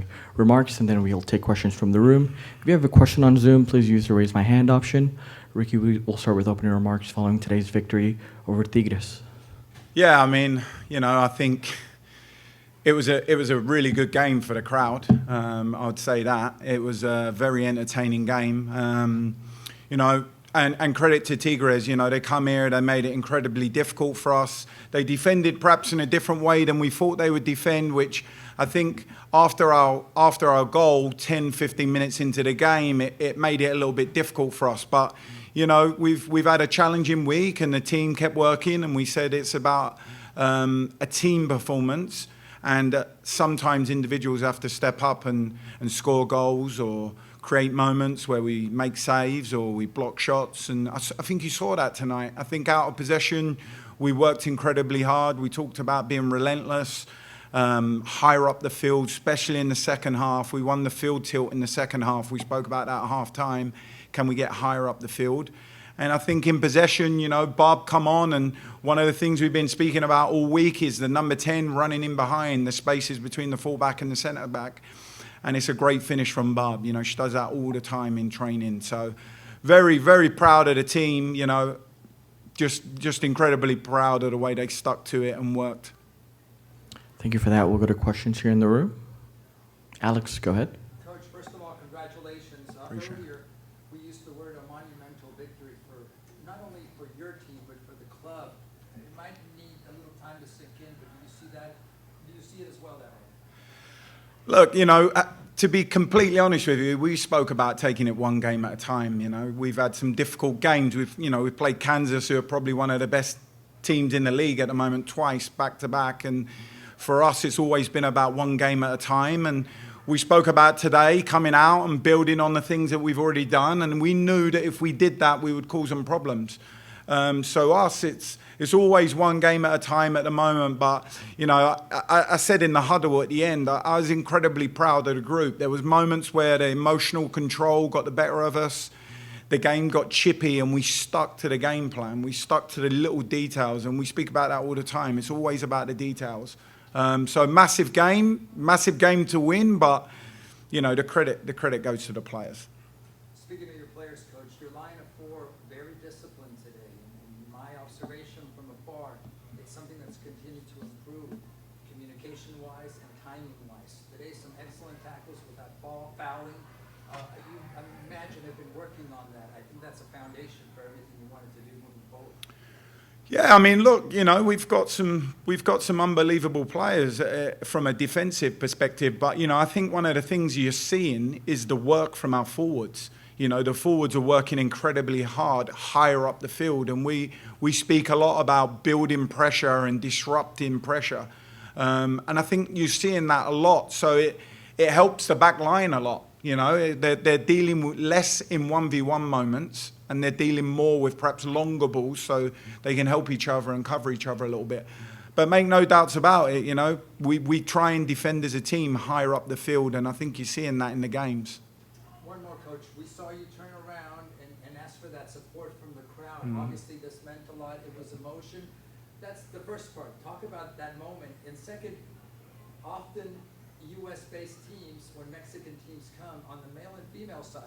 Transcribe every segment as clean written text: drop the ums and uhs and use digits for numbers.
opening remarks, and then we'll take questions from the room. If you have a question on Zoom, please use the raise my hand option. Ricky, we'll start with opening remarks following today's victory over Tigres. Yeah, I mean, I think it was a really good game for the crowd. I would say that. It was a very entertaining game. And credit to Tigres, they come here, they made it incredibly difficult for us. They defended perhaps in a different way than we thought they would defend, which I think after our goal, 10, 15 minutes into the game, it made it a little bit difficult for us. But, we've had a challenging week and the team kept working, and we said it's about a team performance. And sometimes individuals have to step up and score goals or create moments where we make saves or we block shots. And I think you saw that tonight. I think out of possession, we worked incredibly hard. We talked about being relentless, higher up the field, especially in the second half. We won the field tilt in the second half. We spoke about that at half-time. Can we get higher up the field? And I think in possession, Bob come on, and one of the things we've been speaking about all week is the number 10 running in behind, the spaces between the fullback and the centre-back. And it's a great finish from Bob. She does that all the time in training. So very, very proud of the team, just incredibly proud of the way they stuck to it and worked. Thank you for that. We'll go to questions here in the room. Alex, go ahead. Coach, first of all, congratulations. Earlier, we used the word a monumental victory for not only for your team, but for the club. It might need a little time to sink in, but do you see that? Do you see it as well that way? Look, to be completely honest with you, we spoke about taking it one game at a time. We've had some difficult games. We've played Kansas, who are probably one of the best teams in the league at the moment, twice back to back. And for us, it's always been about one game at a time. And we spoke about today coming out and building on the things that we've already done. And we knew that if we did that, we would cause them problems. So us, it's always one game at a time at the moment. But, I said in the huddle at the end, I was incredibly proud of the group. There was moments where the emotional control got the better of us. The game got chippy and we stuck to the game plan. We stuck to the little details, and we speak about that all the time. It's always about the details. So massive game to win, but, the credit goes to the players. Speaking of your players, Coach, your line of four very disciplined today. In my observation from afar, it's something that's continued to improve communication-wise and timing-wise. Today, some excellent tackles without fouling. I imagine they've been working on that. I think that's a foundation for everything you wanted to do moving forward. Yeah, I mean, look, we've got some unbelievable players from a defensive perspective, but I think one of the things you're seeing is the work from our forwards. The forwards are working incredibly hard, higher up the field, and we speak a lot about building pressure and disrupting pressure, and I think you're seeing that a lot. So it helps the back line a lot. They're dealing with less in 1v1 moments, and they're dealing more with perhaps longer balls, so they can help each other and cover each other a little bit. But make no doubts about it, we try and defend as a team higher up the field, and I think you're seeing that in the games. One more, Coach. We saw you turn around and ask for that support from the crowd. Obviously, this meant a lot. It was emotion. That's the first part. Talk about that moment. And second, often U.S.-based teams, when Mexican teams come, on the male and female side,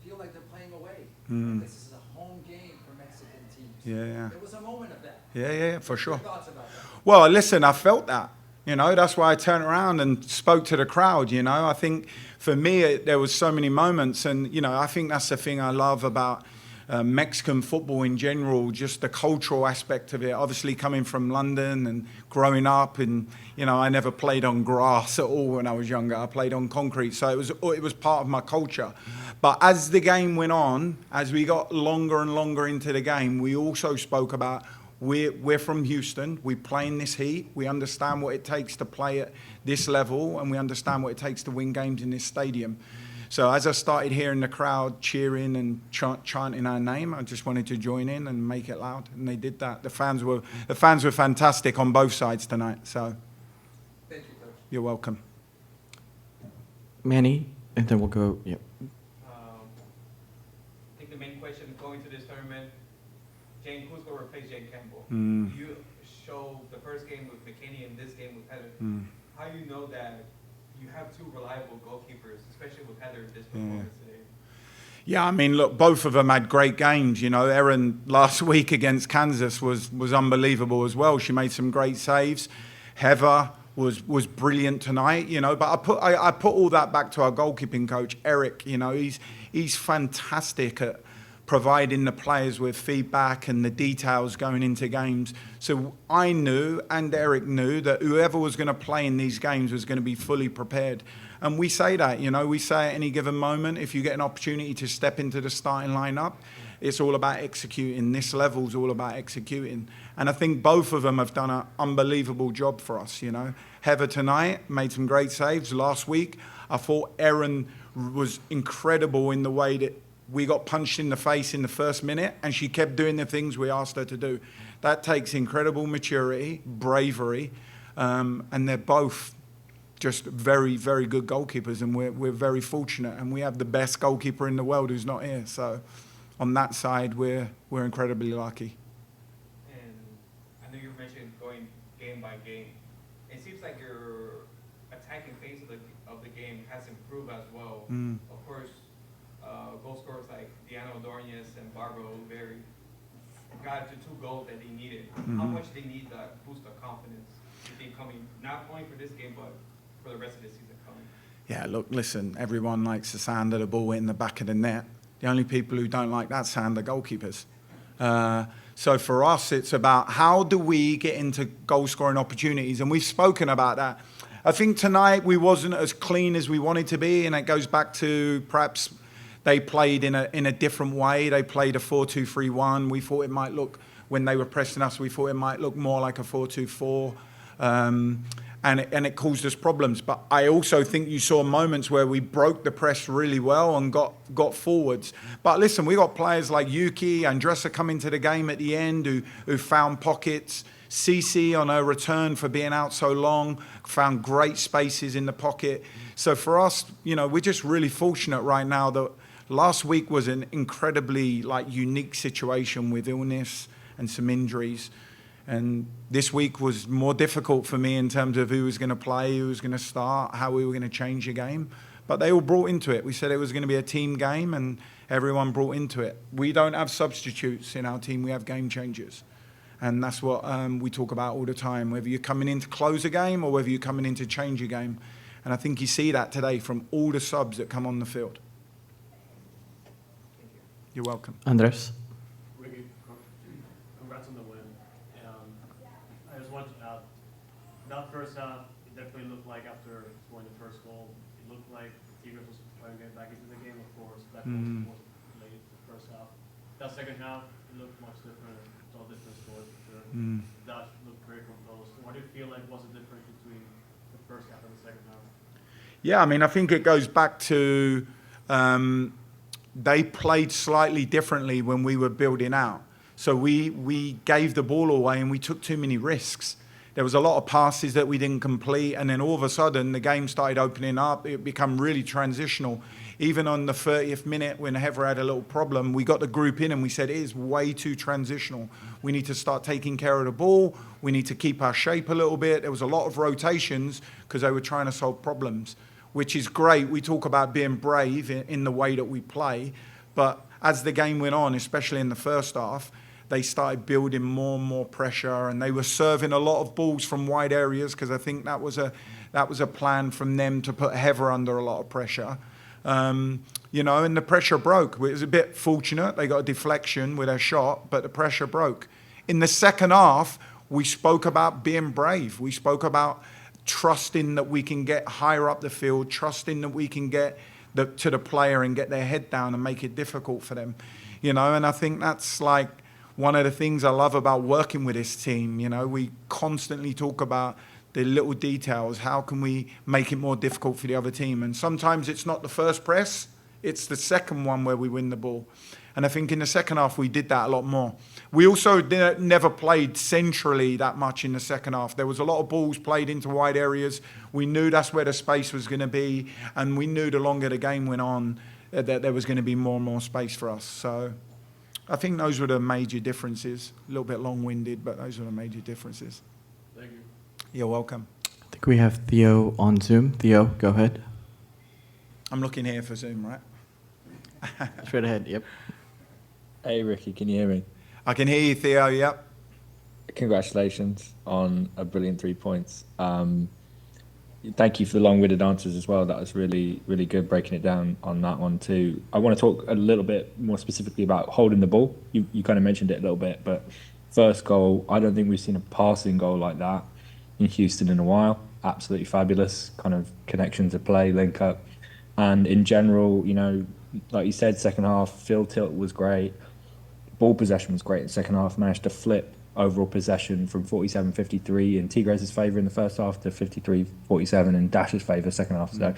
feel like they're playing away. This is a home game for Mexican teams. Yeah. There was a moment of that. Yeah, for sure. What are your thoughts about that? Well, listen, I felt that. That's why I turned around and spoke to the crowd. I think for me, there was so many moments. And, I think that's the thing I love about Mexican football in general, just the cultural aspect of it. Obviously, coming from London and growing up, and, I never played on grass at all when I was younger. I played on concrete. So it was part of my culture. But as the game went on, as we got longer and longer into the game, we also spoke about we're from Houston. We play in this heat. We understand what it takes to play at this level, and we understand what it takes to win games in this stadium. So as I started hearing the crowd cheering and chanting our name, I just wanted to join in and make it loud, and they did that. The fans were fantastic on both sides tonight. So, thank you, Coach. You're welcome. Manny, and then we'll go. Yep. I think the main question going to this tournament, who's going to replace Jane Campbell? You show the first game with McKinney and this game with Heather. How you know that you have two reliable goalkeepers, especially with Heather this performance today. Yeah, I mean, look, both of them had great games. You know, Erin last week against Kansas was unbelievable as well. She made some great saves. Heather was brilliant tonight. You know, but I put all that back to our goalkeeping coach, Eric. You know, he's fantastic at providing the players with feedback and the details going into games. So I knew, and Eric knew, that whoever was going to play in these games was going to be fully prepared. And we say that, you know, we say at any given moment, if you get an opportunity to step into the starting lineup, it's all about executing. This level's all about executing. And I think both of them have done an unbelievable job for us, you know. Heather tonight made some great saves. Last week, I thought Erin was incredible in the way that we got punched in the face in the first minute, and she kept doing the things we asked her to do. That takes incredible maturity, bravery, and they're both just very, very good goalkeepers, and we're very fortunate, and we have the best goalkeeper in the world who's not here. So on that side, we're incredibly lucky. And I know you mentioned going game by game. It seems like your attacking phase of the game has improved as well. Of course, goal scorers like Diana Ordonez and Barbara Oliveri got to 2 goals that they needed. How much they need that boost of confidence to be coming, not only for this game, but for the rest of the season coming? Yeah, look, listen, everyone likes the sound of the ball in the back of the net. The only people who don't like that sound are goalkeepers. So for us, it's about how do we get into goal-scoring opportunities, and we've spoken about that. I think tonight we wasn't as clean as we wanted to be, and it goes back to perhaps they played in a different way. They played a 4-2-3-1. We thought it might look, when they were pressing us, we thought it might look more like a 4-2-4. And it caused us problems. But I also think you saw moments where we broke the press really well and got forwards. But listen, we got players like Yuki, Andressa come into the game at the end who found pockets. Cece on her return for being out so long found great spaces in the pocket. So for us, you know, we're just really fortunate right now that last week was an incredibly unique situation with illness and some injuries. And this week was more difficult for me in terms of who was going to play, who was going to start, how we were going to change the game. But they all brought into it. We said it was going to be a team game, and everyone brought into it. We don't have substitutes in our team. We have game changers. And that's what we talk about all the time, whether you're coming in to close a game or whether you're coming in to change a game. And I think you see that today from all the subs that come on the field. You're welcome. Andres? Ricky, congrats on the win. I just wanted to add, that first half, it definitely looked like after scoring the first goal, it looked like Tigres was trying to get back into the game, of course. That was late the first half. That second half, it looked much different. It's all different scores for sure. That looked very composed. What do you feel like was the difference between the first half and the second half? Yeah, I mean, I think it goes back to they played slightly differently when we were building out. So we gave the ball away and we took too many risks. There was a lot of passes that we didn't complete, and then all of a sudden the game started opening up. It became really transitional. Even on the 30th minute when Heather had a little problem, we got the group in and we said, it is way too transitional. We need to start taking care of the ball. We need to keep our shape a little bit. There was a lot of rotations because they were trying to solve problems, which is great. We talk about being brave in the way that we play. But as the game went on, especially in the first half, they started building more and more pressure, and they were serving a lot of balls from wide areas because I think that was a plan from them to put Heather under a lot of pressure. You know, and the pressure broke. It was a bit fortunate. They got a deflection with their shot, but the pressure broke. In the second half, we spoke about being brave. We spoke about trusting that we can get higher up the field, trusting that we can get to the player and get their head down and make it difficult for them. You know, and I think that's like one of the things I love about working with this team. You know, we constantly talk about the little details. How can we make it more difficult for the other team? And sometimes it's not the first press, it's the second one where we win the ball. And I think in the second half, we did that a lot more. We also never played centrally that much in the second half. There was a lot of balls played into wide areas. We knew that's where the space was going to be. And we knew the longer the game went on, that there was going to be more and more space for us. So I think those were the major differences. A little bit long-winded, but those were the major differences. Thank you. You're welcome. I think Can we have Theo on Zoom? Theo, go ahead. I'm looking here for Zoom, right? Straight ahead, yep. Hey Ricky, can you hear me? I can hear you, Theo, yep. Congratulations on a brilliant 3 points. Thank you for the long-winded answers as well. That was really, really good breaking it down on that one too. I want to talk a little bit more specifically about holding the ball. You kind of mentioned it a little bit, but first goal, I don't think we've seen a passing goal like that in Houston in a while. Absolutely fabulous kind of connections of play, link up. And in general, you know, like you said, second half, field tilt was great. Ball possession was great in the second half, managed to flip overall possession from 47-53 in Tigres' favour in the first half to 53-47 in Dash's favour second half. So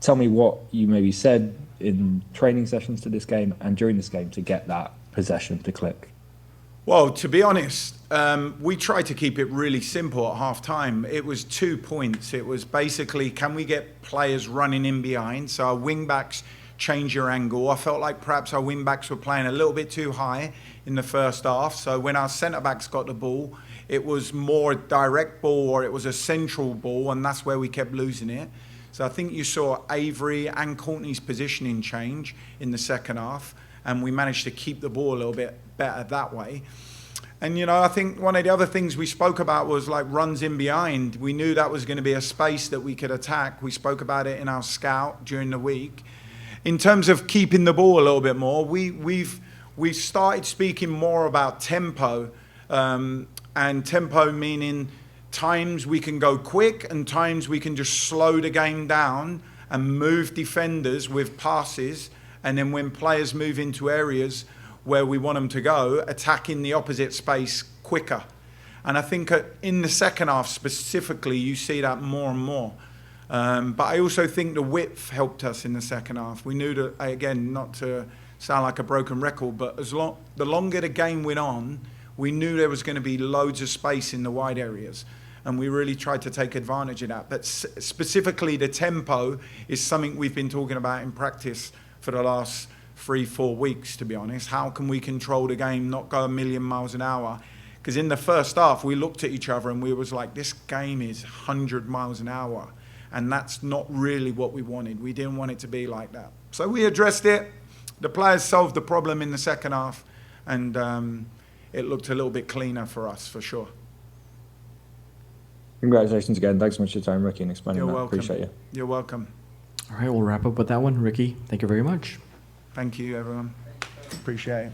tell me what you maybe said in training sessions to this game and during this game to get that possession to click. Well, to be honest, we tried to keep it really simple at half time. It was 2 points. It was basically, can we get players running in behind? So our wing backs change your angle. I felt like perhaps our wing backs were playing a little bit too high in the first half. So when our centre backs got the ball, it was more a direct ball or it was a central ball, and that's where we kept losing it. So I think you saw Avery and Courtney's positioning change in the second half, and we managed to keep the ball a little bit better that way. And, you know, I think one of the other things we spoke about was like runs in behind. We knew that was going to be a space that we could attack. We spoke about it in our scout during the week. In terms of keeping the ball a little bit more, we've started speaking more about tempo, and tempo meaning times we can go quick and times we can just slow the game down and move defenders with passes, and then when players move into areas where we want them to go, attacking the opposite space quicker. And I think in the second half specifically, you see that more and more. But I also think the width helped us in the second half. We knew that, again, not to sound like a broken record, but the longer the game went on, we knew there was going to be loads of space in the wide areas. And we really tried to take advantage of that. But specifically, the tempo is something we've been talking about in practice for the last 3-4 weeks, to be honest. How can we control the game, not go a million miles an hour? Because in the first half, we looked at each other and we was like, this game is 100 miles an hour. And that's not really what we wanted. We didn't want it to be like that. So we addressed it. The players solved the problem in the second half. And it looked a little bit cleaner for us, for sure. Congratulations again. Thanks so much for your time, Ricky, and explaining You're that. welcome. Appreciate you. You're welcome. All right, we'll wrap up with that one. Ricky, thank you very much. Thank you, everyone. Appreciate it.